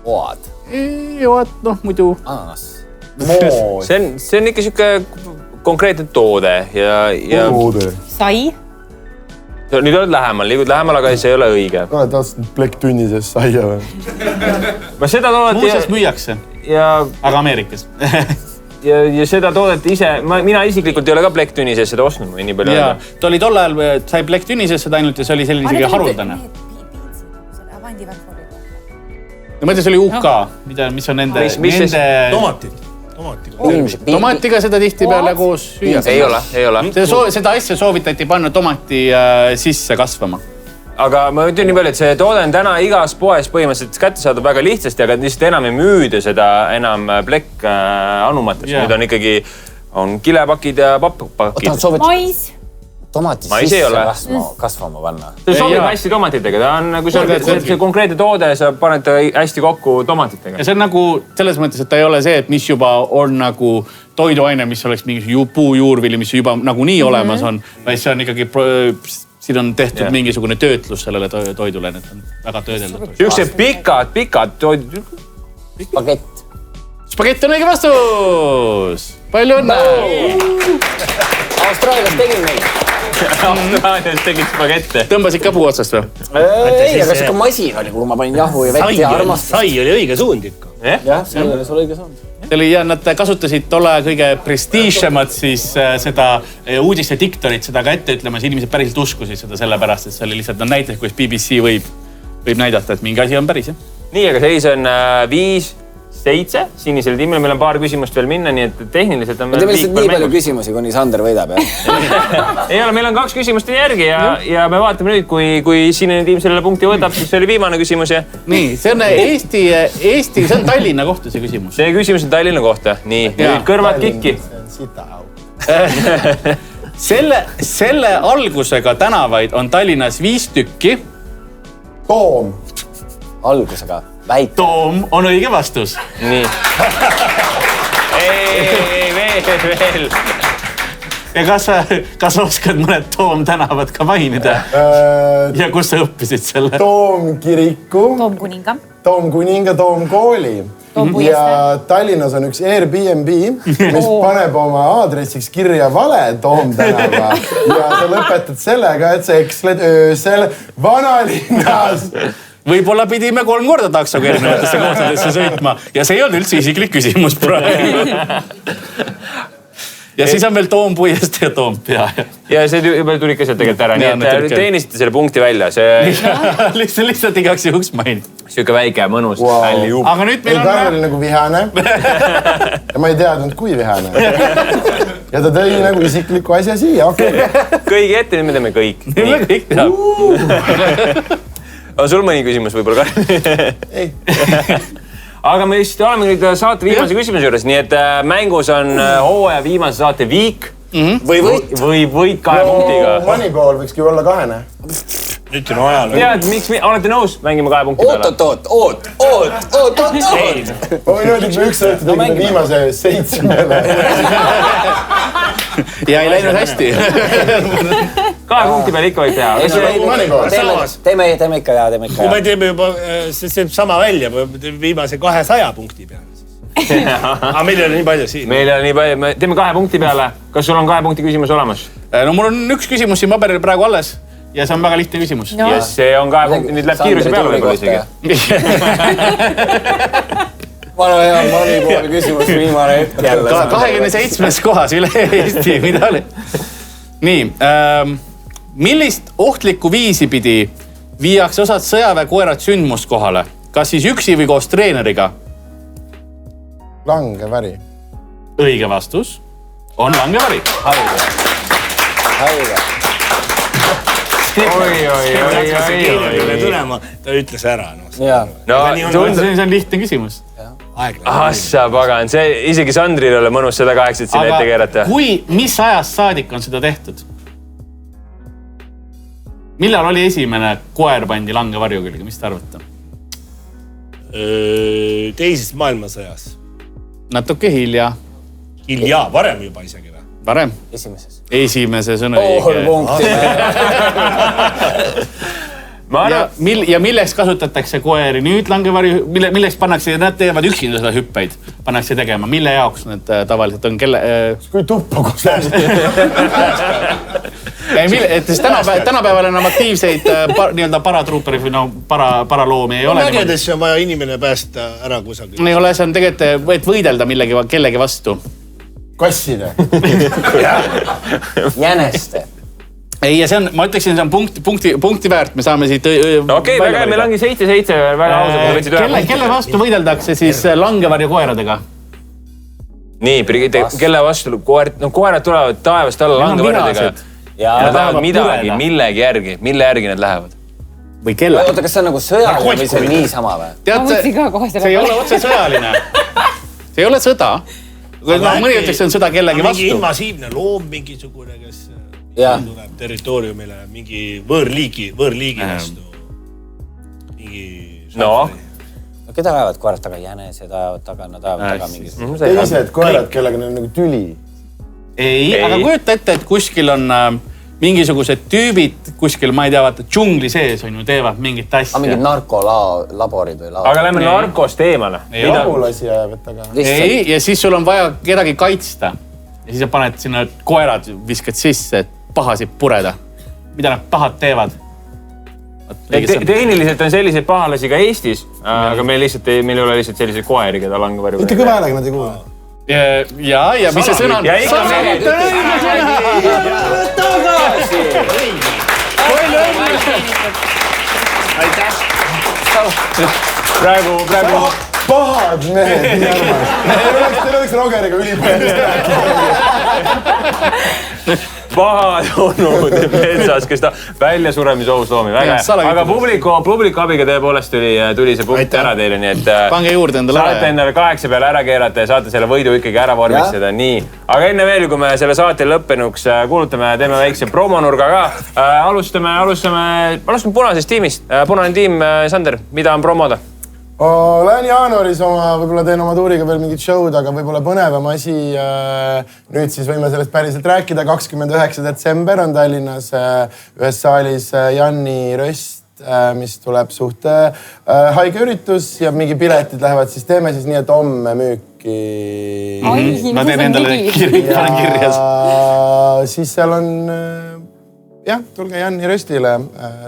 Oad. Oad, muidu. Ananas. See on ikka siuke konkreetne toode ja... Sai? Nüüd oled lähemal, liigud lähemal, aga see ei ole õige. Oled tahtnud plek tunni sees saia või? Ma seda toodet... Muuseas müüakse, aga Ameerikas. Ja seda toodet ise... Mina isiklikult ei ole ka plek tunni sees seda ostnud. Nii palju ta oli tol ajal, sai plek tunni sees seda ainult ja see oli selline isegi haruldane. Ma mõtlen, see oli UK, mis on nende... Tomatid. Tomatiga seda tihti peale koos süüa. Ei ole. Seda asja soovitati panna tomati sisse kasvama. Aga ma ütlen nii palju, et see toode on täna igas poes põhimõtteliselt kätte saada väga lihtsasti, aga lihtsalt enam ei müüda seda enam plekk anumatest. Nüüd on ikkagi kilepakid ja pappakid. Mais. Tomati sisse kasvama panna. See sobib hästi tomatitega. Ta on nagu see konkreetne toode, sa paned hästi kokku tomatitega. Ja see on nagu selles mõttes, et ta ei ole see, et mis juba on nagu toiduaine, mis oleks mingi puujuurvili, mis juba nagu nii olemas on. Vaid see on ikkagi, siin on tehtud mingisugune töötlus sellele toidule. Need on väga töödeldud. Üks pikad toid... Spagett. Spagett on õige vastus! Palju õnne! Austraalias tegin meil. Austraalias tegid spagette. Tõmbasid ka puu otsast või? Ei, aga see masin oli, kuhu ma panin jahu ja vett ja armastus. Sai oli õige suund ikka. Jah, sai oli sul õige suund. Nad kasutasid tolle kõige prestiižemat siis seda uudiste diktorit seda ka ette ütlemas. Inimesed päriselt uskusid seda sellepärast, et see oli lihtsalt näiteks, kuidas BBC võib näidata, et mingi asi on päris. Nii, aga seis on 5-7 sinisele tiimile. Meil on paar küsimust veel minna, nii et tehniliselt on... Teeme lihtsalt nii palju küsimusi, kuni Sander võidab, jah? Ei ole, meil on 2 küsimust järgi ja me vaatame nüüd, kui sinine tiim sellele punkti võtab, siis see oli viimane küsimus. Nii, see on Eesti, see on Tallinna kohta see küsimus. See küsimus on Tallinna kohta. Nii, nüüd kõrvad kikki. Selle algusega tänavaid on Tallinnas 5 tükki. Toom. Algusega. Väike. Toom on õige vastus. Nii. Veel. Ja kas oskad mõned Toom tänavad ka mainida? Ja kus sa õppisid selle? Toom kiriku. Toom kuninga. Toom kuninga, Toom kooli. Ja Tallinnas on üks Airbnb, mis paneb oma aadressiks kirja vale Toom tänava. Ja sa lõpetad sellega, et sa eksled öösel vanalinnas. Võib-olla pidime 3 korda taksoga erinevatesse kohtadesse sõitma ja see ei olnud üldse isiklik küsimus praegu. Ja siis on veel Toompuiest ja Toompea. Ja see tuli ka sealt tegelikult ära, nii et teenisite selle punkti välja. Lihtsalt igaks juhuks main. Siuke väike, mõnus. Aga nüüd meil on... Karl oli nagu vihane. Ja ma ei teadnud, kui vihane. Ja ta tõi nagu isikliku asja siia, okei. Kõigi ette, nüüd me teeme kõik. Nüüd me kõik teame. On sul mõni küsimus võib-olla, Karl? Ei. Aga me oleme nüüd saate viimase küsimuse juures, nii et mängus on hooaja viimase saate viik. või võit 2 punktiga. Moneyball võikski olla 2. Ütlen ajal. Tead, miks olete nõus? Mängime 2 punkti peale. Oot. Võin öelda, et me üks õhtu tegime viimase 7-le. Ja ei läinud hästi. 2 punkti peale ikka võib teha. Teeme ikka ja. Kui me teeme juba see sama välja viimase 200 punkti peale. Aga meil ei ole nii palju siin. Meil ei ole nii palju. Me teeme 2 punkti peale. Kas sul on 2 punkti küsimus olemas? No mul on üks küsimus siin paberil praegu alles. Ja see on väga lihtne küsimus. No. Ja see on 2 punkti. Nüüd läheb kiiruse peale võib-olla isegi. Vana hea Moneyball küsimus viimane hetk jälle. 27. kohas üle Eesti. Mida oli? Nii. Millist ohtlikku viisi pidi viiakse osad sõjaväekoerad sündmust kohale? Kas siis üksi või koos treeneriga? Langeväri. Õige vastus on langeväri. Haige. Ta ütles ära. See on lihtne küsimus. Assa pagan, see isegi Sandril ei ole mõnus seda 8 sinna ette keerata. Mis ajast saadik on seda tehtud? Millal oli esimene koer pandi langevarju külge, mis te arvate? Teises maailmasõjas. Natuke hilja. Hilja, varem juba isegi või? Varem. Esimeses on õige. Ja milleks kasutatakse koeri nüüd langevarju? Milleks pannakse, nad teevad üksinda seda hüppeid, pannakse tegema. Mille jaoks need tavaliselt on? Kui tuppa kus Tänapäeval enam aktiivseid paratruuperi või paraloomi ei ole. Mägedes on vaja inimene päästa ära kusagil. Ei ole, see on tegelikult, et võidelda kellegi vastu. Kasside. Jäneste. Ei, ja see on, ma ütleksin, see on punkti väärt. Me saame siit... Okei, meil ongi 7-7 väga ausalt. Kelle vastu võideldakse siis langevarju koeradega? Nii, Brigitte, kelle vastu? Koerad tulevad taevast alla langevarjadega. Nad lähevad midagi, mille järgi nad lähevad? Või kelle? Oota, kas see on nagu sõjaline või see on niisama või? See ei ole otse sõjaline. See ei ole sõda. Mõni ütleks, see on sõda kellegi vastu. Mingi invasiivne loom mingisugune, kes tuleb territooriumile mingi võõrliigi vastu. No. Keda ajavad koerad taga? Jänesed ajavad taga, nad ajavad taga mingisugune. Teised koerad, kellega neil nagu tüli. Ei, aga kujuta ette, et kuskil on mingisugused tüübid, kuskil, ma ei tea, vaata, džungli sees on ju, teevad mingit asja. Mingid narkolaborid või laborid. Aga lähme narkost eemale. Pagulasi ajavad taga. Ei, ja siis sul on vaja kedagi kaitsta. Ja siis sa paned sinna koerad, viskad sisse, et pahasid pureda. Mida nad pahad teevad? Tehniliselt on selliseid pahalasi ka Eestis, aga meil ei ole lihtsalt selliseid koeri, keda langevarju. Mitte kõva häälega nad ei kuule. Ja mis see sõna on? Ja ikka tagasi! Aitäh! Praegu... Pahad mehed, nii armas. Teil oleks Rogeriga ülipõendust rääkida. Pahad olnud metsas, kes ta väljasuremisohus loomi. Väga hea. Aga publiku abiga tõepoolest tuli see punkt ära teile, nii et... Pange juurde endale ära. Saate endale 8 peale ära keerata ja saate selle võidu ikkagi ära vormistada. Nii. Aga enne veel, kui me selle saate lõppenuks kuulutame, teeme väikse promonurga ka. Alustame punasest tiimist. Punane tiim, Sander, mida on promoda? Lähen jaanuaris võib-olla teen oma tuuriga veel mingid show'd, aga võib-olla põnevam asi. Nüüd siis võime sellest päriselt rääkida. 29. detsember on Tallinnas ühes saalis Janni Röst, mis tuleb suht haige üritus ja mingi piletid lähevad, siis teeme siis nii, et homme müüki. Ma teen endale kirjas. Siis seal on, tulge Janni Röstile,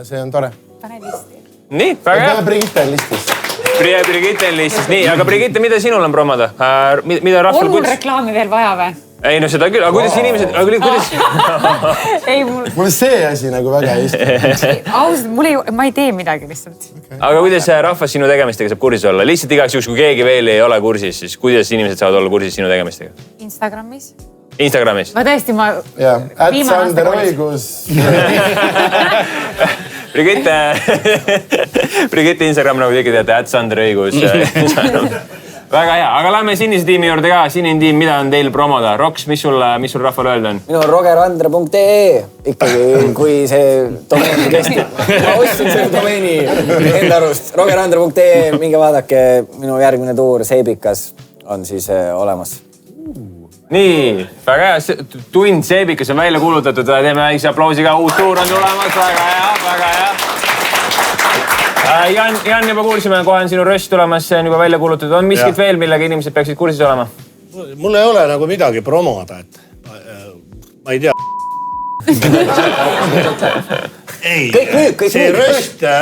see on tore. Pane listi. Nii, väga hea. Brigitte on listis. Brigitte on listis. Nii, aga Brigitte, mida sinul on promoda? On mul reklaami veel vaja või? Ei, no seda küll. Aga kuidas inimesed... Mulle see asi nagu väga Eesti. Ausalt, ma ei tee midagi lihtsalt. Aga kuidas rahvas sinu tegemistega saab kursis olla? Lihtsalt igaks juhuks, kui keegi veel ei ole kursis, siis kuidas inimesed saavad olla kursis sinu tegemistega? Instagramis. Ma tõesti, Sander Õigus. Brigitte Instagram, nagu tegi teate, @Sander Õigus. väga hea, aga lähme sinise tiimi juurde ka. Sinine tiim, mida on teil promoda? Roks, mis sul rahvale öelda on? Minu on rogerandre.ee ikkagi, kui see domeen kestib. Ma ostsin selle domeeni enda arust. rogerandre.ee, minge vaadake, minu järgmine tuur Seebikas on siis olemas. Nii, väga hea. Tund Seebikas on välja kuulutatud. Teeme väikse aplausiga. Uus tuur on tulemas. Väga hea, väga hea. Jan, juba kuulsime, kohe on sinu röst tulemas, see on juba välja kuulutatud. On miskit veel, millega inimesed peaksid kursis olema? Mul ei ole nagu midagi promoda, et ma ei tea. Ei, see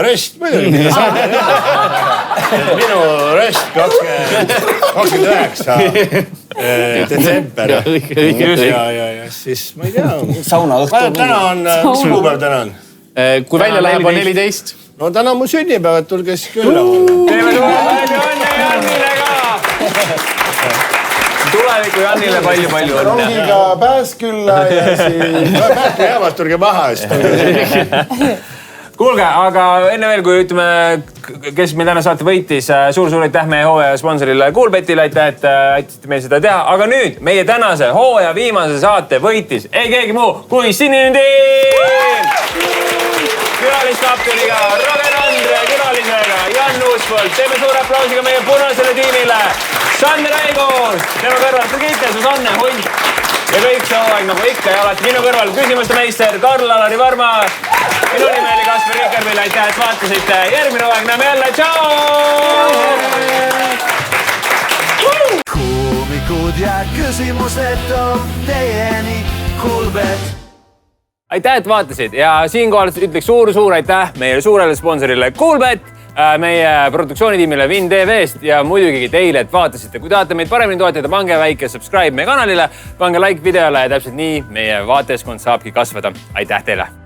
röst muidugi, mida saab. Minu röst 29. detsember. Ja siis ma ei tea. Sauna õhtu. Täna on, mis kuupäev täna on? Kui välja läheb on 14. No täna on mu sünnipäev, et tulge siis külla. Teeme palju õnne Jannile ka! Tuleviku Jannile palju õnne. Rongiga Pääskülla ja siis... Pääskülla jaamast tulge maha. Kuulge, aga enne veel, kui ütleme, kes meil täna saate võitis, suur aitäh meie hooaja sponsorile Coolbetile, aitäh, et aitasite meil seda teha. Aga nüüd meie tänase hooaja viimase saate võitis ei keegi muu kui Sinine tiim! Külaliskapteniga Roger Andre, külalisega Jan Uuspolt. Teeme suure aplausiga meie punasele tiimile. Sander Aigus, tema kõrval Brigitte, Susanne Hunt. Ja kõik see hooaeg nagu ikka ja alati minu kõrval küsimuste meister Karl-Alari Varma. Minu nime oli Kasper Rikerville, aitäh, et vaatasite. Järgmine hooaeg näeme jälle, tšau! Koomikud ja küsimused toob teieni Coolbet. Aitäh, et vaatasid ja siinkohal ütleks suur aitäh meie suurele sponsorile Coolbet, meie produktsioonitiimile Vin TV-st ja muidugi teile, et vaatasite. Kui tahate meid paremini toetada, pange väike subscribe meie kanalile, pange like videole ja täpselt nii meie vaateskond saabki kasvada. Aitäh teile!